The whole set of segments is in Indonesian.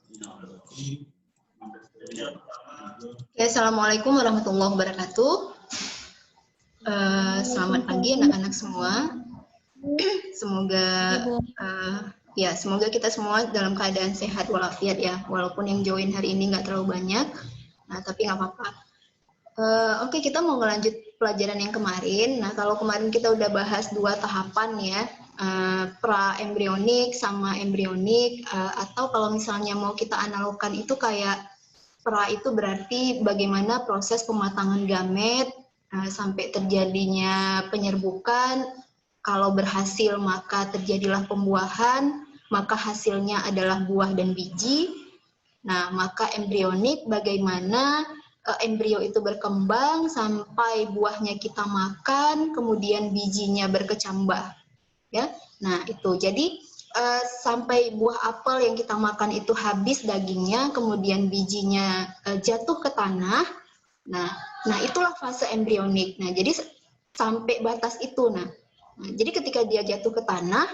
Oke, Assalamualaikum warahmatullahi wabarakatuh. Selamat pagi anak-anak semua. Semoga kita semua dalam keadaan sehat walafiat ya, walaupun yang join hari ini nggak terlalu banyak. Nah, tapi nggak apa-apa. Oke, kita mau ngelanjut pelajaran yang kemarin. Nah, kalau kemarin kita udah bahas 2 tahapan ya, pra-embrionik sama embrionik, atau kalau misalnya mau kita analogkan itu kayak pra itu berarti bagaimana proses pematangan gamet sampai terjadinya penyerbukan. Kalau berhasil maka terjadilah pembuahan, maka hasilnya adalah buah dan biji. Nah, maka embrionik bagaimana embrio itu berkembang sampai buahnya kita makan, kemudian bijinya berkecambah. Ya, nah itu. Jadi sampai buah apel yang kita makan itu habis dagingnya, kemudian bijinya jatuh ke tanah. Nah itulah fase embrionik. Nah, jadi sampai batas itu. Nah, jadi ketika dia jatuh ke tanah,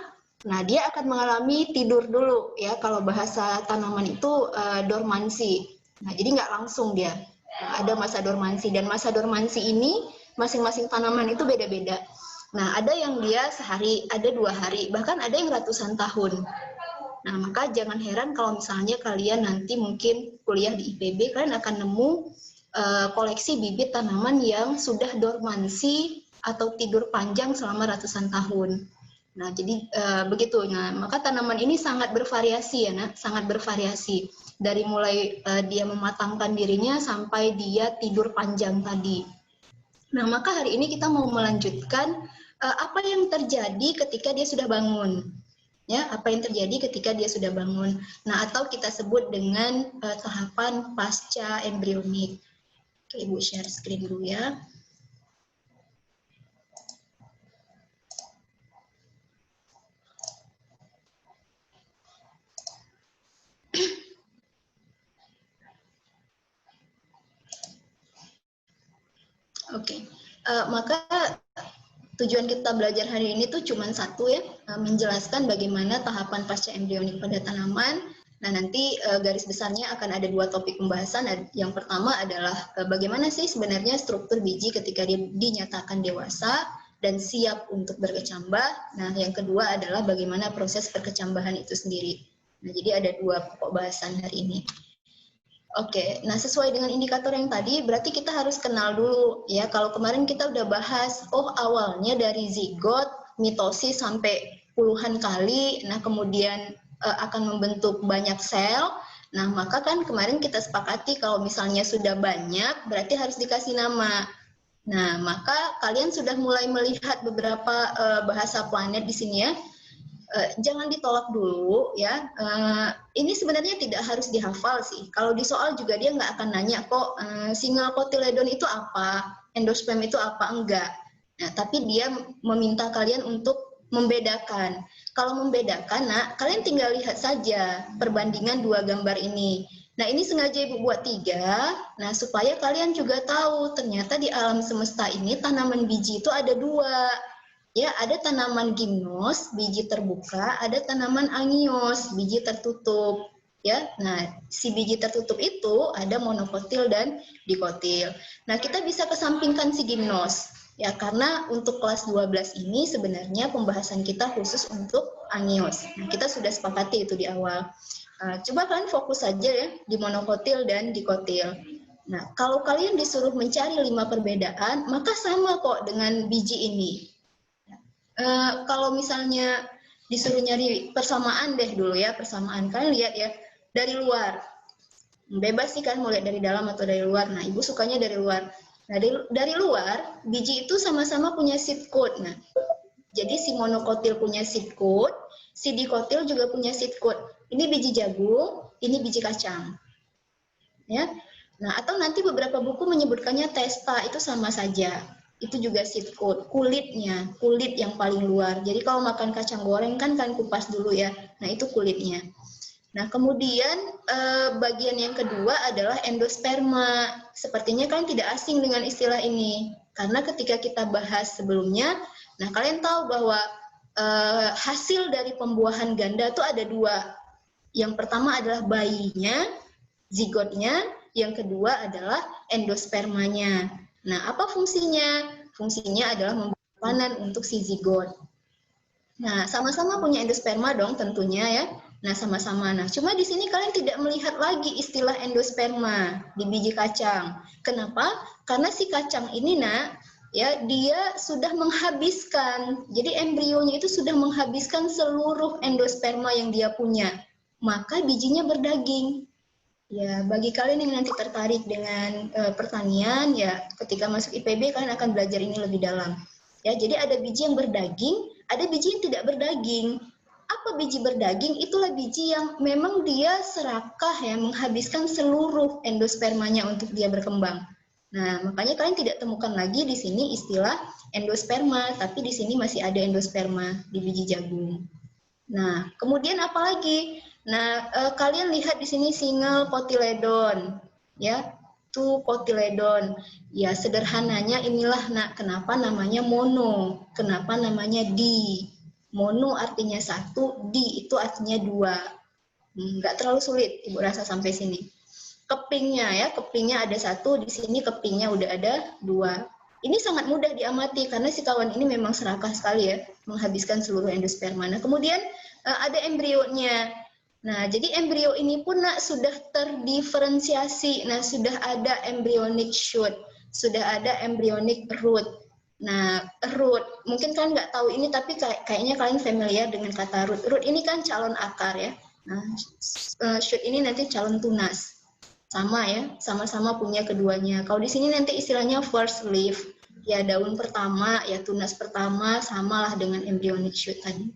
nah dia akan mengalami tidur dulu ya. Kalau bahasa tanaman itu dormansi. Nah, jadi nggak langsung dia. Ada masa dormansi, dan masa dormansi ini masing-masing tanaman itu beda-beda. Nah, ada yang dia sehari, ada 2 hari, bahkan ada yang ratusan tahun. Nah, maka jangan heran kalau misalnya kalian nanti mungkin kuliah di IPB, kalian akan nemu koleksi bibit tanaman yang sudah dormansi atau tidur panjang selama ratusan tahun. Nah, jadi begitu. Nah, maka tanaman ini sangat bervariasi ya, nak, sangat bervariasi. Dari mulai dia mematangkan dirinya sampai dia tidur panjang tadi. Nah, maka hari ini kita mau melanjutkan apa yang terjadi ketika dia sudah bangun. Ya, apa yang terjadi ketika dia sudah bangun. Nah, atau kita sebut dengan tahapan pasca embrionik. Oke, Ibu share screen dulu ya. Oke, maka tujuan kita belajar hari ini tuh cuma satu ya, menjelaskan bagaimana tahapan pasca embrionik pada tanaman. Nah, nanti garis besarnya akan ada 2 topik pembahasan. Yang pertama adalah bagaimana sih sebenarnya struktur biji ketika dia dinyatakan dewasa dan siap untuk berkecambah. Nah, yang kedua adalah bagaimana proses perkecambahan itu sendiri. Nah, jadi ada 2 pokok bahasan hari ini. Oke, nah sesuai dengan indikator yang tadi, berarti kita harus kenal dulu ya. Kalau kemarin kita udah bahas, oh awalnya dari zigot, mitosis sampai puluhan kali, nah kemudian akan membentuk banyak sel. Nah, maka kan kemarin kita sepakati kalau misalnya sudah banyak, berarti harus dikasih nama. Nah, maka kalian sudah mulai melihat beberapa bahasa planet di sini ya. Jangan ditolak dulu ya. Ini sebenarnya tidak harus dihafal sih. Kalau di soal juga dia nggak akan nanya kok single cotyledon itu apa, endosperm itu apa, enggak. Nah, tapi dia meminta kalian untuk membedakan. Kalau membedakan, nah kalian tinggal lihat saja perbandingan 2 gambar ini. Nah, ini sengaja Ibu buat 3, nah supaya kalian juga tahu ternyata di alam semesta ini tanaman biji itu ada 2. Ya, ada tanaman gimnos, biji terbuka, ada tanaman angios, biji tertutup. Ya, nah si biji tertutup itu ada monokotil dan dikotil. Nah, kita bisa kesampingkan si gimnos. Ya, karena untuk kelas 12 ini sebenarnya pembahasan kita khusus untuk angios. Nah, kita sudah sepakati itu di awal. Coba kalian fokus saja ya di monokotil dan dikotil. Nah, kalau kalian disuruh mencari 5 perbedaan, maka sama kok dengan biji ini. Kalau misalnya disuruh nyari persamaan deh dulu ya, persamaan. Kalian lihat ya, dari luar. Bebas sih kan mau lihat dari dalam atau dari luar. Nah, Ibu sukanya dari luar. Nah, dari luar, biji itu sama-sama punya seed coat. Nah, jadi si monokotil punya seed coat, si dikotil juga punya seed coat. Ini biji jagung, ini biji kacang. Ya. Nah, atau nanti beberapa buku menyebutkannya testa, itu sama saja. Itu juga seed coat, kulitnya, kulit yang paling luar. Jadi kalau makan kacang goreng kan kupas dulu ya. Nah, itu kulitnya. Nah, kemudian bagian yang kedua adalah endosperma. Sepertinya kalian tidak asing dengan istilah ini. Karena ketika kita bahas sebelumnya, nah kalian tahu bahwa hasil dari pembuahan ganda itu ada 2. Yang pertama adalah bayinya, zigotnya, yang kedua adalah endospermanya. Nah, apa fungsinya? Fungsinya adalah memberi makanan untuk si zigot. Nah, sama-sama punya endosperma dong tentunya ya. Nah, sama-sama. Nah, cuma di sini kalian tidak melihat lagi istilah endosperma di biji kacang. Kenapa? Karena si kacang ini, Nak, ya, dia sudah menghabiskan. Jadi embrionya itu sudah menghabiskan seluruh endosperma yang dia punya. Maka bijinya berdaging. Ya, bagi kalian yang nanti tertarik dengan pertanian, ya, ketika masuk IPB kalian akan belajar ini lebih dalam. Ya, jadi ada biji yang berdaging, ada biji yang tidak berdaging. Apa biji berdaging? Itulah biji yang memang dia serakah ya, menghabiskan seluruh endospermanya untuk dia berkembang. Nah, makanya kalian tidak temukan lagi di sini istilah endosperma, tapi di sini masih ada endosperma di biji jagung. Nah, kemudian apa lagi? Nah, kalian lihat di sini single cotyledon, ya, two cotyledon. Ya, sederhananya inilah, Nak, kenapa namanya mono, kenapa namanya di. Mono artinya satu, di itu artinya dua. Nggak terlalu sulit, Ibu rasa sampai sini. Kepingnya ya, kepingnya ada satu, di sini kepingnya udah ada dua. Ini sangat mudah diamati karena si kawan ini memang serakah sekali ya, menghabiskan seluruh endosperma. Nah, kemudian ada embrionya. Nah, jadi embrio ini pun, Nak, sudah terdiferensiasi. Nah, sudah ada embryonic shoot, sudah ada embryonic root. Nah, root, mungkin kalian nggak tahu ini, tapi kayaknya kalian familiar dengan kata root. Root ini kan calon akar ya. Nah, shoot ini nanti calon tunas. Sama ya, sama-sama punya keduanya. Kalau di sini nanti istilahnya first leaf, ya daun pertama, ya tunas pertama, samalah dengan embryonic shoot tadi.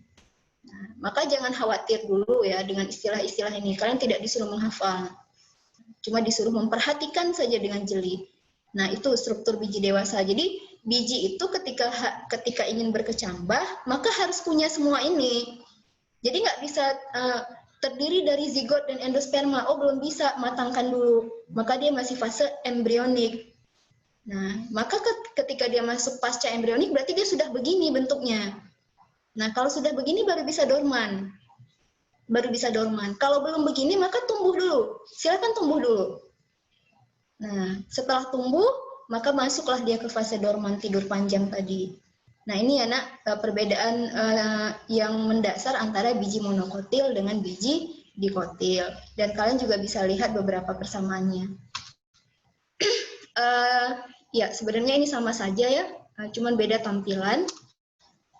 Nah, maka jangan khawatir dulu ya dengan istilah-istilah ini. Kalian tidak disuruh menghafal, cuma disuruh memperhatikan saja dengan jeli. Nah, itu struktur biji dewasa. Jadi biji itu ketika ingin berkecambah, maka harus punya semua ini. Jadi nggak bisa terdiri dari zigot dan endosperma. Oh, belum bisa, matangkan dulu. Maka dia masih fase embrionik. Nah, maka ketika dia masuk pasca embrionik berarti dia sudah begini bentuknya. Nah, kalau sudah begini baru bisa dorman. Baru bisa dorman. Kalau belum begini maka tumbuh dulu. Silakan tumbuh dulu. Nah, setelah tumbuh maka masuklah dia ke fase dorman, tidur panjang tadi. Nah, ini ya, Nak, perbedaan yang mendasar antara biji monokotil dengan biji dikotil. Dan kalian juga bisa lihat beberapa persamaannya. Ya, sebenarnya ini sama saja ya, cuman beda tampilan.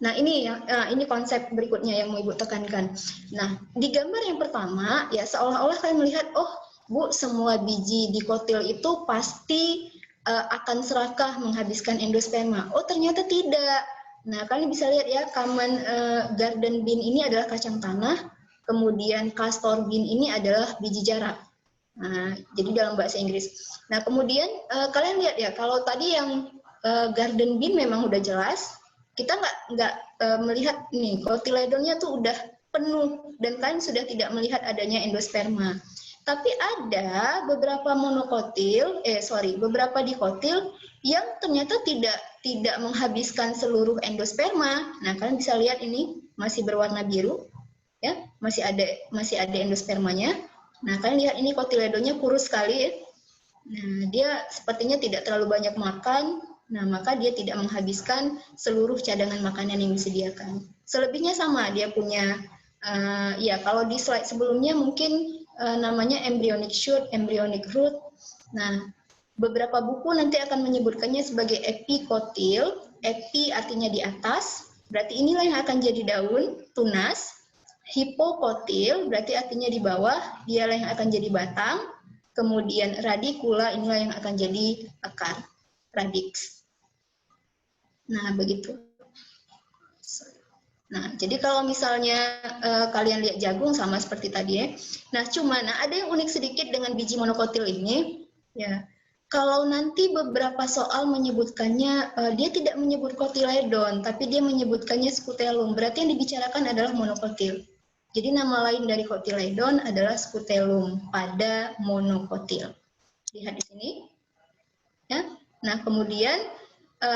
Nah, ini konsep berikutnya yang mau Ibu tekankan. Nah, di gambar yang pertama, ya seolah-olah kalian melihat, oh, Bu, semua biji dikotil itu pasti akan serakah menghabiskan endosperma. Oh, ternyata tidak. Nah, kalian bisa lihat ya, common garden bean ini adalah kacang tanah, kemudian castor bean ini adalah biji jarak. Nah, jadi dalam bahasa Inggris. Nah, kemudian kalian lihat ya, kalau tadi yang garden bean memang udah jelas, kita nggak melihat nih, cotyledonnya tuh udah penuh, dan kalian sudah tidak melihat adanya endosperma. Tapi ada beberapa beberapa dikotil yang ternyata tidak menghabiskan seluruh endosperma. Nah, kalian bisa lihat ini masih berwarna biru, ya, masih ada endospermanya. Nah, kalian lihat ini cotyledonnya kurus sekali, ya. Nah, dia sepertinya tidak terlalu banyak makan. Nah, maka dia tidak menghabiskan seluruh cadangan makanan yang disediakan. Selebihnya sama, dia punya ya kalau di slide sebelumnya mungkin namanya embryonic shoot, embryonic root. Nah, beberapa buku nanti akan menyebutkannya sebagai epikotil. Epi artinya di atas, berarti inilah yang akan jadi daun, tunas. Hipokotil berarti artinya di bawah, dialah yang akan jadi batang. Kemudian radikula inilah yang akan jadi akar, radix. Nah, begitu. Nah, jadi kalau misalnya kalian lihat jagung sama seperti tadi ya. Nah, ada yang unik sedikit dengan biji monokotil ini, ya. Kalau nanti beberapa soal menyebutkannya, dia tidak menyebut kotiledon, tapi dia menyebutkannya scutellum. Berarti yang dibicarakan adalah monokotil. Jadi nama lain dari kotiledon adalah scutellum pada monokotil. Lihat di sini. Ya. Nah, kemudian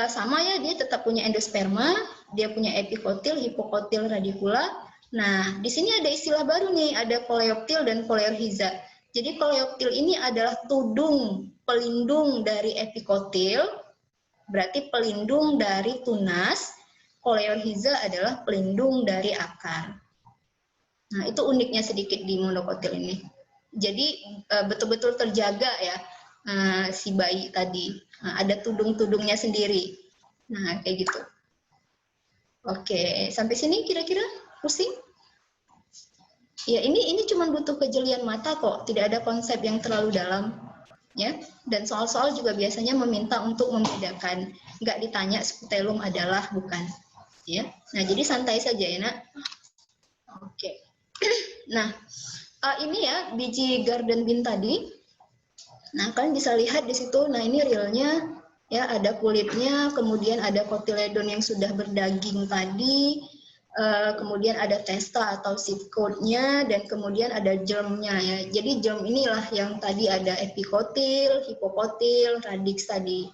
sama ya, dia tetap punya endosperma, dia punya epikotil, hipokotil, radikula. Nah, di sini ada istilah baru nih, ada koleoptil dan koleorhiza. Jadi koleoptil ini adalah tudung pelindung dari epikotil, berarti pelindung dari tunas. Koleorhiza adalah pelindung dari akar. Nah, itu uniknya sedikit di monokotil ini. Jadi betul-betul terjaga ya si bayi tadi. Ada tudung-tudungnya sendiri. Nah, kayak gitu. Oke, sampai sini kira-kira pusing? Ya, ini cuma butuh kejelian mata kok, tidak ada konsep yang terlalu dalam, ya. Dan soal-soal juga biasanya meminta untuk membedakan, nggak ditanya subtelum adalah bukan, ya. Nah, jadi santai saja ya, Nak. Oke. Nah, ini ya biji garden bean tadi. Nah, kalian bisa lihat di situ. Nah, ini realnya, ya, ada kulitnya, kemudian ada kotiledon yang sudah berdaging tadi. Kemudian ada testa atau seed coat-nya, dan kemudian ada germ-nya ya. Jadi germ inilah yang tadi ada epikotil, hipokotil, radix tadi.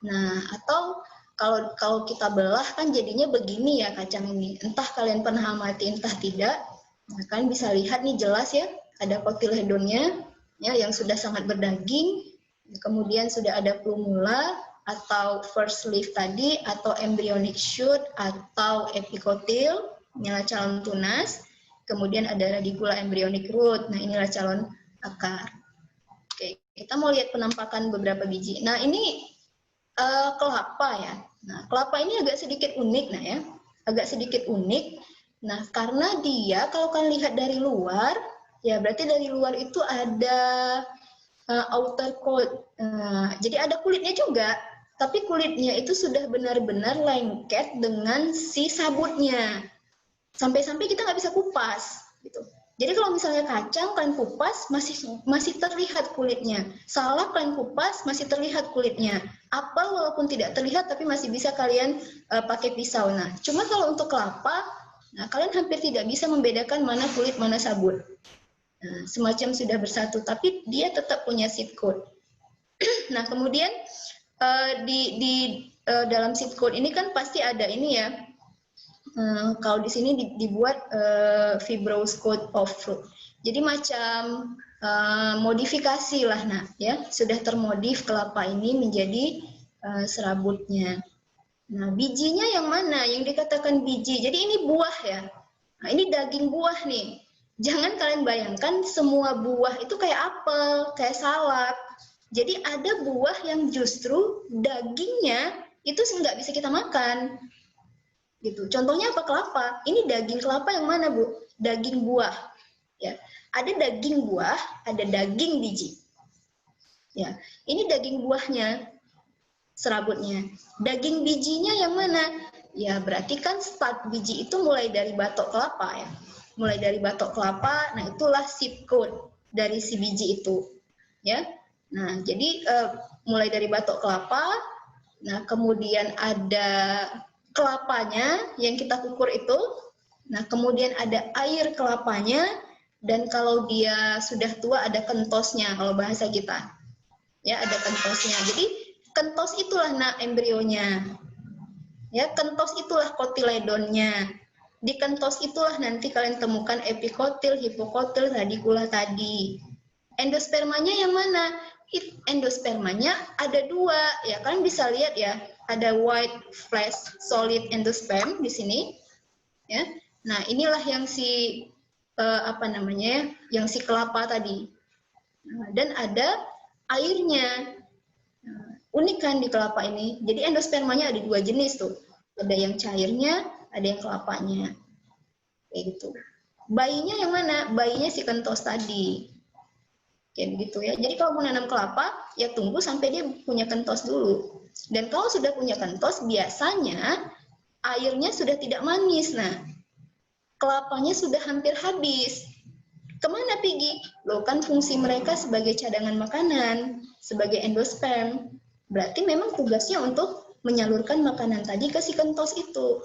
Nah, atau kalau kita belah kan jadinya begini ya kacang ini. Entah kalian pernah amati, entah tidak. Nah, kalian bisa lihat nih jelas ya, ada kotiledonnya ya yang sudah sangat berdaging. Kemudian sudah ada plumula atau first leaf tadi, atau embryonic shoot, atau epikotil, inilah calon tunas. Kemudian ada radicula embryonic root, nah inilah calon akar. Oke, kita mau lihat penampakan beberapa biji. Nah, ini kelapa ya. Nah, kelapa ini agak sedikit unik, nah ya, agak sedikit unik. Nah, karena dia kalau kalian lihat dari luar, ya berarti dari luar itu ada outer coat. Jadi ada kulitnya juga, tapi kulitnya itu sudah benar-benar lengket dengan si sabutnya. Sampai-sampai kita nggak bisa kupas, gitu. Jadi kalau misalnya kacang kalian kupas masih terlihat kulitnya. Salak kalian kupas masih terlihat kulitnya. Apel walaupun tidak terlihat tapi masih bisa kalian pakai pisau. Nah, cuma kalau untuk kelapa, nah kalian hampir tidak bisa membedakan mana kulit mana sabut. Nah, semacam sudah bersatu, tapi dia tetap punya seed coat. Nah, kemudian di dalam seed coat ini kan pasti ada ini ya. Kalau di sini dibuat fibrous coat of fruit. Jadi macam modifikasi lah, nah ya, sudah termodif kelapa ini menjadi serabutnya. Nah, bijinya yang mana? Yang dikatakan biji. Jadi ini buah ya. Nah, ini daging buah nih. Jangan kalian bayangkan semua buah itu kayak apel, kayak salak. Jadi ada buah yang justru dagingnya itu nggak bisa kita makan. Gitu. Contohnya apa? Kelapa. Ini daging kelapa yang mana, Bu? Daging buah. Ya. Ada daging buah, ada daging biji. Ya. Ini daging buahnya, serabutnya. Daging bijinya yang mana? Ya, berarti kan start biji itu mulai dari batok kelapa ya. Mulai dari batok kelapa, nah itulah seed coat dari si biji itu. Ya. Nah, jadi mulai dari batok kelapa, nah kemudian ada kelapanya yang kita kukur itu, nah kemudian ada air kelapanya, dan kalau dia sudah tua ada kentosnya kalau bahasa kita, ya ada kentosnya. Jadi kentos itulah embrionya, ya kentos itulah kotiledonnya. Di kentos itulah nanti kalian temukan epikotil, hipokotil, radicula tadi. Endospermanya yang mana? Endospermanya ada dua, ya kalian bisa lihat ya. Ada white flash solid endosperm di sini, ya. Nah inilah yang si yang si kelapa tadi. Nah, dan ada airnya. Nah, unik kan di kelapa ini. Jadi endospermanya ada dua jenis tuh. Ada yang cairnya, ada yang kelapanya. Kayak gitu. Bayinya yang mana? Bayinya si kentos tadi. Kayak begitu ya. Jadi kalau mau nanam kelapa, ya tunggu sampai dia punya kentos dulu. Dan kalau sudah punya kentos, biasanya airnya sudah tidak manis. Nah, kelapanya sudah hampir habis. Kemana pergi? Loh, kan fungsi mereka sebagai cadangan makanan, sebagai endosperm. Berarti memang tugasnya untuk menyalurkan makanan tadi ke si kentos itu.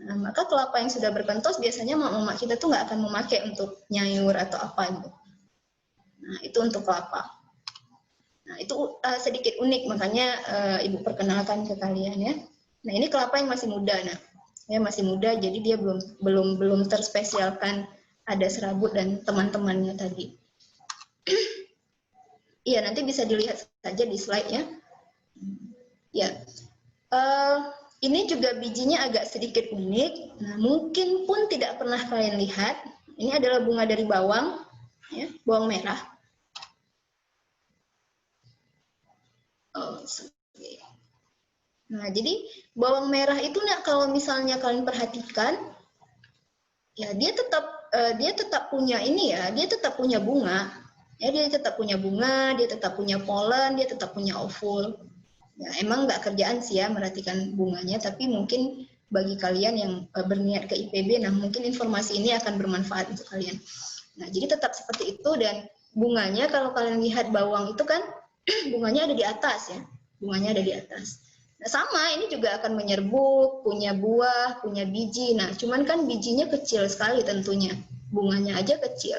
Nah, maka kelapa yang sudah berkentos biasanya mama kita tuh nggak akan memakai untuk nyayur atau apa gitu. Nah, itu untuk kelapa. Nah, itu sedikit unik, makanya Ibu perkenalkan ke kalian ya. Nah, ini kelapa yang masih muda. Nah, Ya masih muda, jadi dia belum terspesialkan ada serabut dan teman-temannya tadi. Iya, nanti bisa dilihat saja di slide ya. Ya, ini juga bijinya agak sedikit unik. Nah, mungkin pun tidak pernah kalian lihat. Ini adalah bunga dari bawang, ya, bawang merah. Oh, nah, jadi bawang merah itu, nah, kalau misalnya kalian perhatikan, ya dia tetap punya ini ya, dia tetap punya bunga. Ya, dia tetap punya bunga, dia tetap punya polen, dia tetap punya ovul. Ya, emang nggak kerjaan sih ya merhatikan bunganya, tapi mungkin bagi kalian yang berniat ke IPB, nah mungkin informasi ini akan bermanfaat untuk kalian. Nah, jadi tetap seperti itu, dan bunganya kalau kalian lihat bawang itu kan bunganya ada di atas ya, bunganya ada di atas. Nah, sama ini juga akan menyerbuk, punya buah, punya biji. Nah, cuman kan bijinya kecil sekali tentunya, bunganya aja kecil,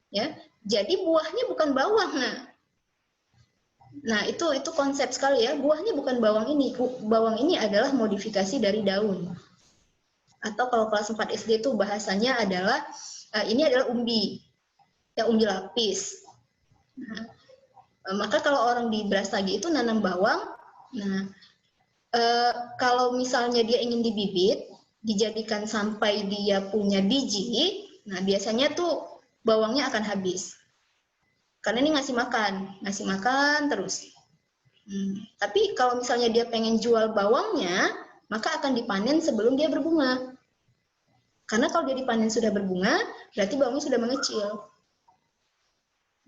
ya. Jadi buahnya bukan bawang. Nah, itu konsep sekali ya. Buahnya bukan bawang ini. Bawang ini adalah modifikasi dari daun. Atau kalau kelas 4 SD itu bahasanya adalah ini adalah umbi. Ya, umbi lapis. Nah, maka kalau orang di Brastagi itu nanam bawang, nah kalau misalnya dia ingin dibibit, dijadikan sampai dia punya biji, nah biasanya tuh bawangnya akan habis. Karena ini ngasih makan terus. Tapi kalau misalnya dia pengen jual bawangnya, maka akan dipanen sebelum dia berbunga. Karena kalau dia dipanen sudah berbunga, berarti bawangnya sudah mengecil.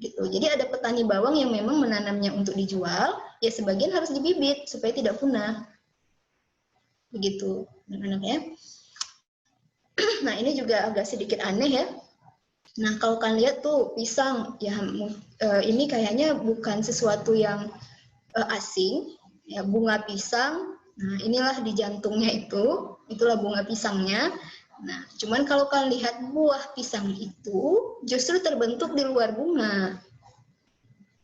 Gitu. Jadi ada petani bawang yang memang menanamnya untuk dijual, ya sebagian harus dibibit supaya tidak punah. Begitu, anak-anak ya. Nah, ini juga agak sedikit aneh ya. Nah, kalau kalian lihat tuh pisang, ya ini kayaknya bukan sesuatu yang asing, ya, bunga pisang. Nah, inilah di jantungnya itulah bunga pisangnya. Nah, cuman kalau kalian lihat buah pisang itu justru terbentuk di luar bunga.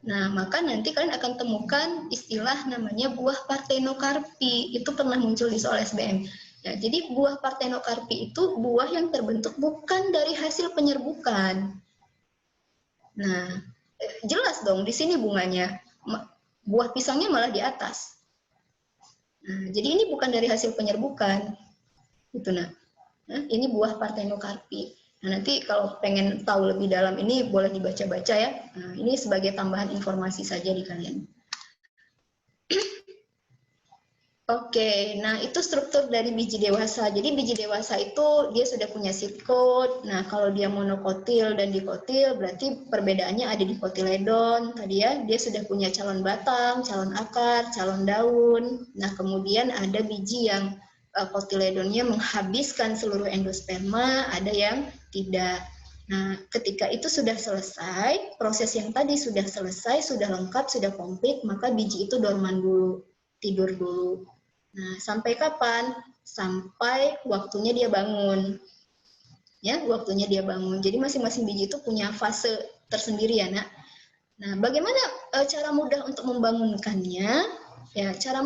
Nah, maka nanti kalian akan temukan istilah namanya buah partenokarpi. Itu pernah muncul di soal SBM. Ya, jadi buah partenokarpi itu buah yang terbentuk bukan dari hasil penyerbukan. Nah, jelas dong di sini bunganya. Buah pisangnya malah di atas. Nah, jadi ini bukan dari hasil penyerbukan. Gitu, nah. Ini buah partenokarpi. Nah, nanti kalau pengen tahu lebih dalam ini boleh dibaca-baca ya. Nah, ini sebagai tambahan informasi saja di kalian. Oke, nah itu struktur dari biji dewasa. Jadi biji dewasa itu dia sudah punya seed coat. Nah, kalau dia monokotil dan dikotil, berarti perbedaannya ada di kotiledon. Tadi ya, dia sudah punya calon batang, calon akar, calon daun. Nah, kemudian ada biji yang kotiledonnya menghabiskan seluruh endosperma, ada yang tidak. Nah, ketika itu sudah selesai, proses yang tadi sudah selesai, sudah lengkap, sudah komplit, maka biji itu dorman dulu, tidur dulu. Nah, sampai kapan? Sampai waktunya dia bangun. Ya, waktunya dia bangun. Jadi masing-masing biji itu punya fase tersendiri ya, Nak. Nah, bagaimana cara mudah untuk membangunkannya? Ya, cara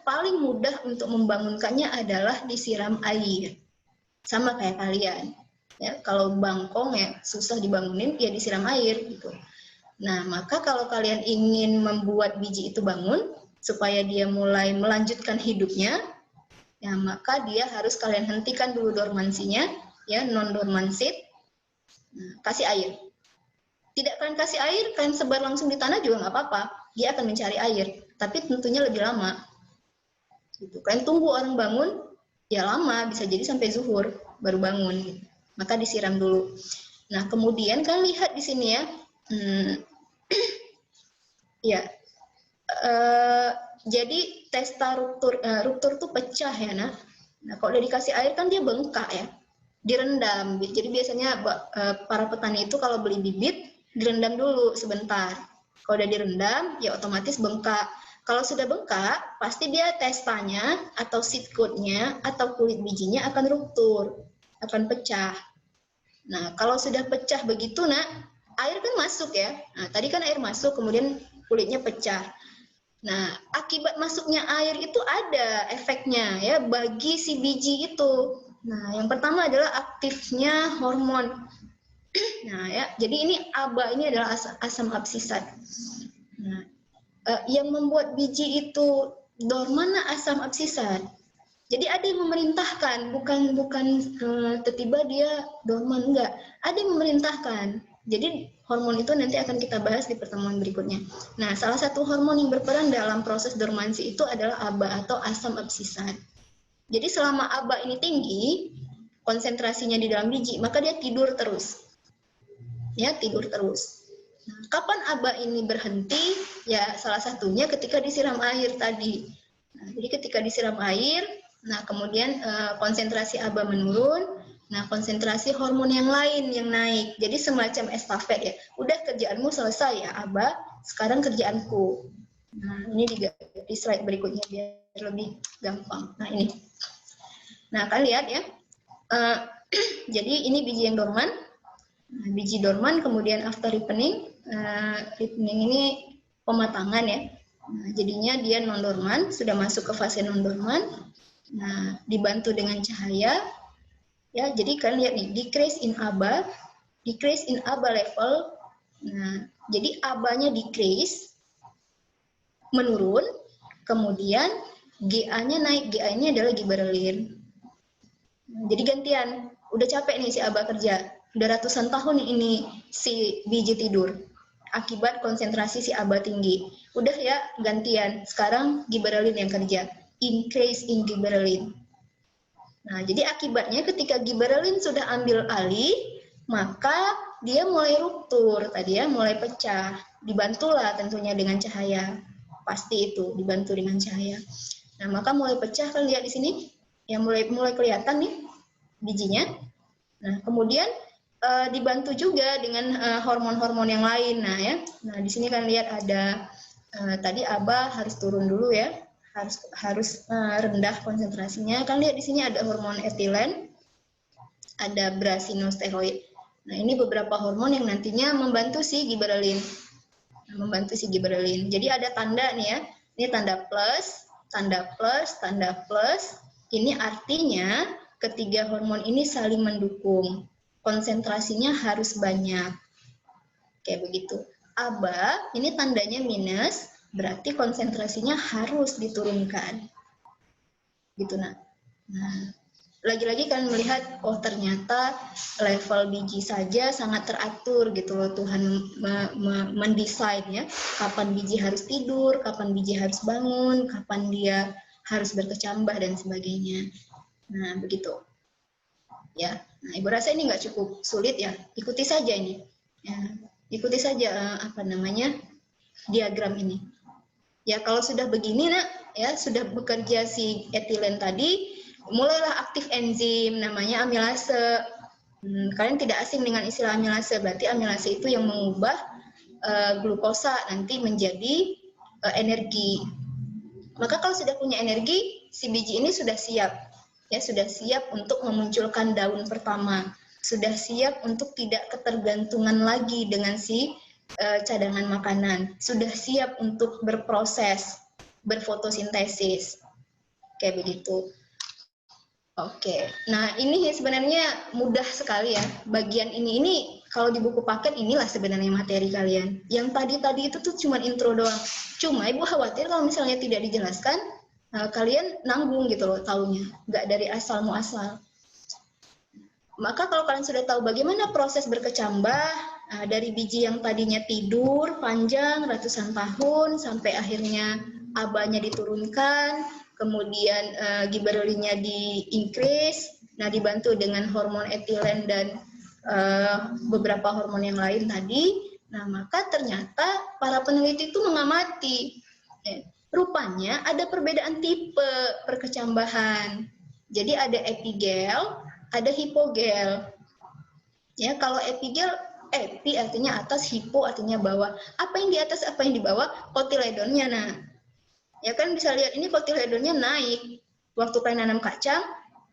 paling mudah untuk membangunkannya adalah disiram air. Sama kayak kalian. Ya, kalau bangkong ya susah dibangunin, ya disiram air gitu. Nah, maka kalau kalian ingin membuat biji itu bangun, supaya dia mulai melanjutkan hidupnya, ya maka dia harus kalian hentikan dulu dormansinya, ya non-dormansit. Nah, kasih air. Tidak kalian kasih air, kalian sebar langsung di tanah juga nggak apa-apa. Dia akan mencari air, tapi tentunya lebih lama. Gitu. Kalian tunggu orang bangun, ya lama, bisa jadi sampai zuhur baru bangun. Gitu. Maka disiram dulu. Nah, kemudian kalian lihat di sini ya, ya. Jadi testa ruptur tuh pecah ya, Nah, kalau udah dikasih air kan dia bengkak ya, direndam. Jadi biasanya para petani itu kalau beli bibit direndam dulu sebentar. Kalau udah direndam, ya otomatis bengkak. Kalau sudah bengkak, pasti dia testanya atau seed coat-nya atau kulit bijinya akan ruptur, akan pecah. Nah, kalau sudah pecah begitu, Nak, air kan masuk ya. Nah, tadi kan air masuk, kemudian kulitnya pecah. Nah, akibat masuknya air itu ada efeknya ya bagi si biji itu. Nah, yang pertama adalah aktifnya hormon. Nah, ya, jadi ini ABA ini adalah asam absisat. Nah, yang membuat biji itu dorman asam absisat. Jadi ada yang memerintahkan, bukan tiba-tiba dia dorman, enggak. Ada yang memerintahkan. Jadi hormon itu nanti akan kita bahas di pertemuan berikutnya. Nah, salah satu hormon yang berperan dalam proses dormansi itu adalah ABA atau asam absisat. Jadi selama ABA ini tinggi, konsentrasinya di dalam biji, maka dia tidur terus. Ya, tidur terus. Nah, kapan ABA ini berhenti? Ya, salah satunya ketika disiram air tadi. Nah, jadi ketika disiram air, nah kemudian konsentrasi ABA menurun, nah konsentrasi hormon yang lain yang naik. Jadi semacam estafet ya. Udah kerjaanmu selesai ya ABA, sekarang kerjaanku. Nah ini juga di slide berikutnya biar lebih gampang. Nah ini. Nah kalian lihat ya. Jadi ini biji yang dorman. Nah, biji dorman kemudian after ripening. Ripening ini pematangan ya. Nah, jadinya dia non-dorman, sudah masuk ke fase non-dorman. Nah, dibantu dengan cahaya. Ya, jadi kalian lihat nih, decrease in ABA level. Nah, jadi ABA-nya decrease, menurun, kemudian GA-nya naik. GA ini adalah gibberellin. Nah, jadi gantian, udah capek nih si ABA kerja. Udah ratusan tahun ini si biji tidur. Akibat konsentrasi si ABA tinggi. Udah ya, gantian. Sekarang gibberellin yang kerja. Increase in gibberellin. Nah, jadi akibatnya ketika gibberellin sudah ambil alih, maka dia mulai ruptur tadi ya, mulai pecah. Dibantulah tentunya dengan cahaya. Pasti itu dibantu dengan cahaya. Nah, maka mulai pecah, kan lihat di sini yang mulai kelihatan nih bijinya. Nah, kemudian dibantu juga dengan hormon-hormon yang lain. Nah, ya. Nah, di sini kan lihat ada tadi ABA harus turun dulu ya. Harus rendah konsentrasinya. Kan lihat di sini ada hormon etilen, ada brasinosteroid. Nah, ini beberapa hormon yang nantinya membantu si gibberellin. Jadi ada tanda nih ya. Ini tanda plus, tanda plus, tanda plus. Ini artinya ketiga hormon ini saling mendukung. Konsentrasinya harus banyak. Kayak begitu. ABA ini tandanya minus, berarti konsentrasinya harus diturunkan. Gitu nah. Lagi-lagi kalian melihat, oh ternyata level biji saja sangat teratur gitu loh. Tuhan mendesain ya, kapan biji harus tidur, kapan biji harus bangun, kapan dia harus berkecambah dan sebagainya. Nah, begitu. Ya, nah Ibu rasa ini nggak cukup sulit ya. Ikuti saja ini. Ya, ikuti saja diagram ini. Ya kalau sudah begini nak, ya sudah bekerja si etilen tadi, mulailah aktif enzim namanya amilase. Kalian tidak asing dengan istilah amilase, berarti amilase itu yang mengubah glukosa nanti menjadi energi. Maka kalau sudah punya energi, si biji ini sudah siap. Ya, sudah siap untuk memunculkan daun pertama. Sudah siap untuk tidak ketergantungan lagi dengan si cadangan makanan. Sudah siap untuk berproses, berfotosintesis. Kayak begitu. Oke, nah ini sebenarnya mudah sekali ya. Bagian ini kalau di buku paket inilah sebenarnya materi kalian. Yang tadi itu tuh cuma intro doang. Cuma Ibu khawatir kalau misalnya tidak dijelaskan, kalian nanggung gitu loh taunya. Nggak dari asal muasal. Maka kalau kalian sudah tahu bagaimana proses berkecambah, dari biji yang tadinya tidur panjang ratusan tahun, sampai akhirnya ABA-nya diturunkan, kemudian gibberellinnya di-increase, nah dibantu dengan hormon etilen dan beberapa hormon yang lain tadi. Nah, maka ternyata para peneliti itu mengamati, rupanya ada perbedaan tipe perkecambahan. Jadi ada epigel, ada hipogel. Ya, kalau epigel, epi artinya atas, hipo artinya bawah. Apa yang di atas, apa yang di bawah? Kotiledonnya. Nah, ya kan bisa lihat ini kotiledonnya naik. Waktu kalian nanam kacang,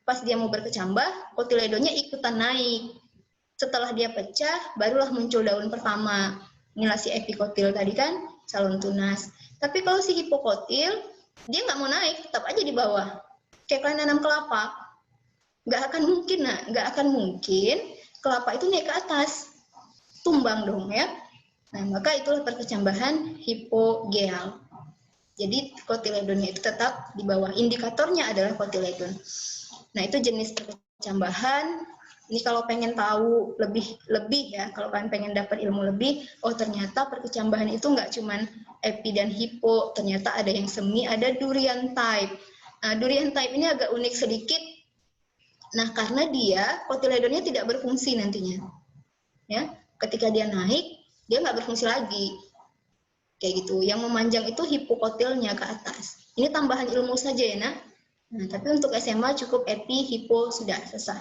pas dia mau berkecambah, kotiledonnya ikutan naik. Setelah dia pecah, barulah muncul daun pertama. Inilah si epikotil tadi kan. salon tunas. Tapi kalau si hipokotil, dia nggak mau naik, tetap aja di bawah. Kayak kalian nanam kelapa, nggak akan mungkin kelapa itu naik ke atas, tumbang dong ya. Nah, maka itulah perkecambahan hipogeal. Jadi kotiledonnya itu tetap di bawah. Indikatornya adalah kotiledon. Nah, itu jenis perkecambahan. Ini kalau pengen tahu lebih ya, kalau kalian pengen dapat ilmu lebih, oh ternyata perkecambahan itu nggak cuman epi dan hipo, ternyata ada yang semi, ada durian type. Nah, durian type ini agak unik sedikit. Nah, karena dia kotiledonnya tidak berfungsi nantinya. Ya, ketika dia naik, dia nggak berfungsi lagi. Kayak gitu. Yang memanjang itu hipokotilnya ke atas. Ini tambahan ilmu saja ya, Nak. Nah, tapi untuk SMA cukup epi, hipo, sudah selesai.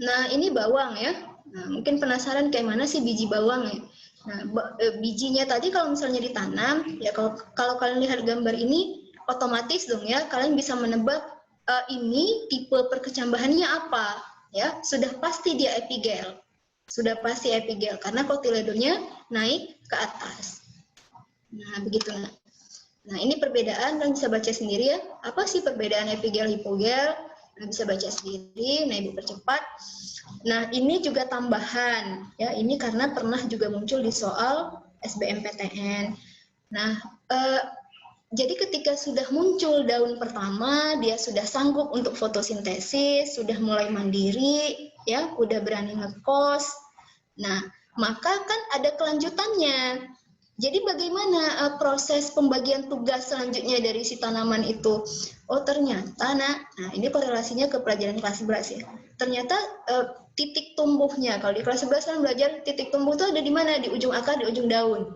Nah, ini bawang ya. Nah, mungkin penasaran kayak mana sih biji bawang ya. Nah, bijinya tadi kalau misalnya ditanam, ya kalau kalian lihat gambar ini, otomatis dong ya, kalian bisa menebak ini tipe perkecambahannya apa. Ya, sudah pasti dia epigel. Sudah pasti epigel karena kotiledonnya naik ke atas. Nah, begitu. Nah, ini perbedaan, kalian bisa baca sendiri ya. Apa sih perbedaan epigel hipogel? Nah, bisa baca sendiri. Nah, Ibu percepat. Nah, ini juga tambahan ya. Ini karena pernah juga muncul di soal SBMPTN. Nah, jadi ketika sudah muncul daun pertama, dia sudah sanggup untuk fotosintesis, sudah mulai mandiri, ya, udah berani ngekos. Nah, maka kan ada kelanjutannya. Jadi bagaimana proses pembagian tugas selanjutnya dari si tanaman itu? Oh ternyata, nah ini korelasinya ke pelajaran kelas 11 ya. Ternyata titik tumbuhnya, kalau di kelas 11 kan belajar titik tumbuh itu ada di mana? Di ujung akar, di ujung daun.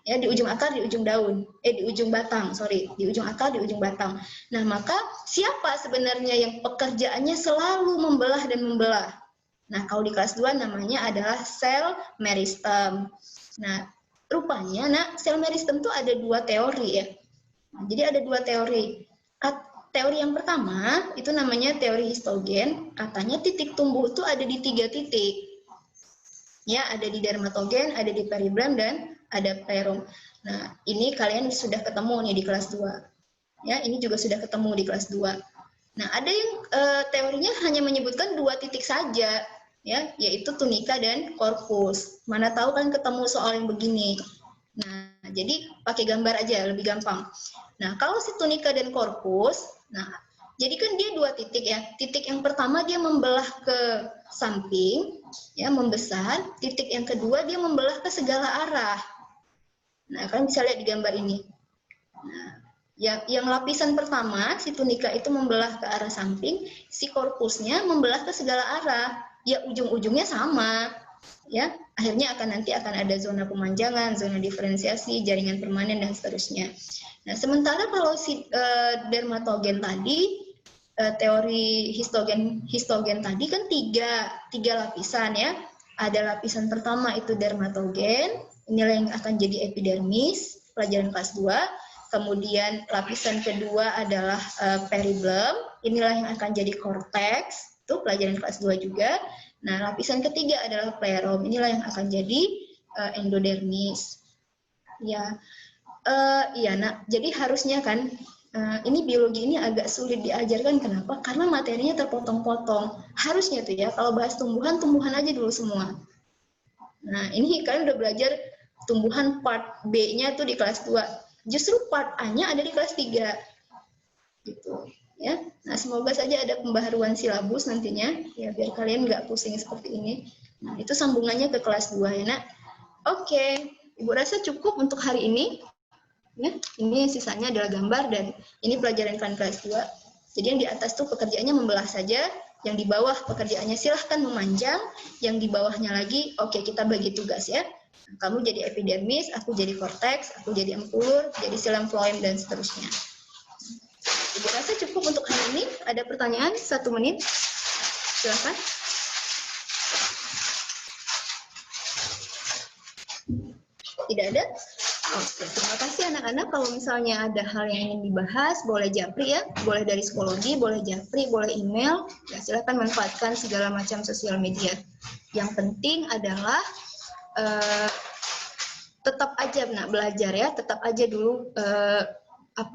Ya, di ujung akar, di ujung daun, di ujung batang, di ujung akar, di ujung batang. Nah, maka siapa sebenarnya yang pekerjaannya selalu membelah dan membelah? Nah, kalau di kelas 2 namanya adalah sel meristem. Nah, rupanya, sel meristem itu ada dua teori ya. Nah, jadi ada dua teori. Teori yang pertama, itu namanya teori histogen, katanya titik tumbuh itu ada di 3 titik. Ya, ada di dermatogen, ada di peribram, dan ada plerom. Nah, ini kalian sudah ketemu nih di kelas 2. Ya, ini juga sudah ketemu di kelas 2. Nah, ada yang teorinya hanya menyebutkan 2 titik saja, ya, yaitu tunika dan korpus. Mana tahu kan ketemu soal yang begini. Nah, jadi pakai gambar aja, lebih gampang. Nah, kalau si tunika dan korpus, nah, jadi kan dia 2 titik ya. Titik yang pertama dia membelah ke samping, ya, membesar. Titik yang kedua dia membelah ke segala arah. Nah, kalian bisa lihat di gambar ini. Nah, yang lapisan pertama, si tunika itu membelah ke arah samping, si korpusnya membelah ke segala arah. Ya, ujung-ujungnya sama. Ya, akhirnya nanti akan ada zona pemanjangan, zona diferensiasi, jaringan permanen, dan seterusnya. Nah, sementara kalau si dermatogen tadi, teori histogen tadi kan tiga lapisan ya. Ada lapisan pertama itu dermatogen, inilah yang akan jadi epidermis, pelajaran kelas 2. Kemudian lapisan kedua adalah peribelum, inilah yang akan jadi korteks, itu pelajaran kelas 2 juga. Nah, lapisan ketiga adalah plerom, inilah yang akan jadi endodermis. Ya, iya, Nak. Jadi harusnya kan ini biologi ini agak sulit diajarkan. Kenapa? Karena materinya terpotong-potong. Harusnya tuh ya, kalau bahas tumbuhan aja dulu semua. Nah, ini kalian udah belajar tumbuhan part B-nya tuh di kelas 2. Justru part A-nya ada di kelas 3. Gitu. Ya. Nah, semoga saja ada pembaharuan silabus nantinya, ya biar kalian nggak pusing seperti ini. Nah, itu sambungannya ke kelas 2 ya, Nak. Oke, Ibu rasa cukup untuk hari ini. Ya, ini sisanya adalah gambar dan ini pelajaran kelas 2. Jadi yang di atas tuh pekerjaannya membelah saja, yang di bawah pekerjaannya silahkan memanjang, yang di bawahnya lagi, oke, kita bagi tugas ya. Kamu jadi epidermis, aku jadi korteks, aku jadi empulur, jadi silam floem, dan seterusnya. Ibu rasa cukup untuk hari ini. Ada pertanyaan? 1 menit. Silakan. Tidak ada? Oke, terima kasih anak-anak. Kalau misalnya ada hal yang ingin dibahas, boleh japri ya. Boleh dari psikologi, boleh japri, boleh email. Ya, silakan manfaatkan segala macam sosial media. Yang penting adalah tetap aja nak belajar ya, tetap aja dulu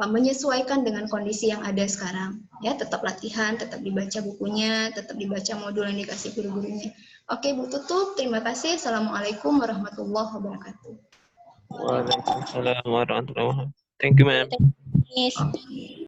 menyesuaikan dengan kondisi yang ada sekarang. Ya, tetap latihan, tetap dibaca bukunya, tetap dibaca modul yang dikasih guru-gurunya. Oke, Bu tutup. Terima kasih. Assalamualaikum warahmatullahi wabarakatuh. Waalaikumsalam warahmatullahi wabarakatuh. Thank you, ma'am. Oke.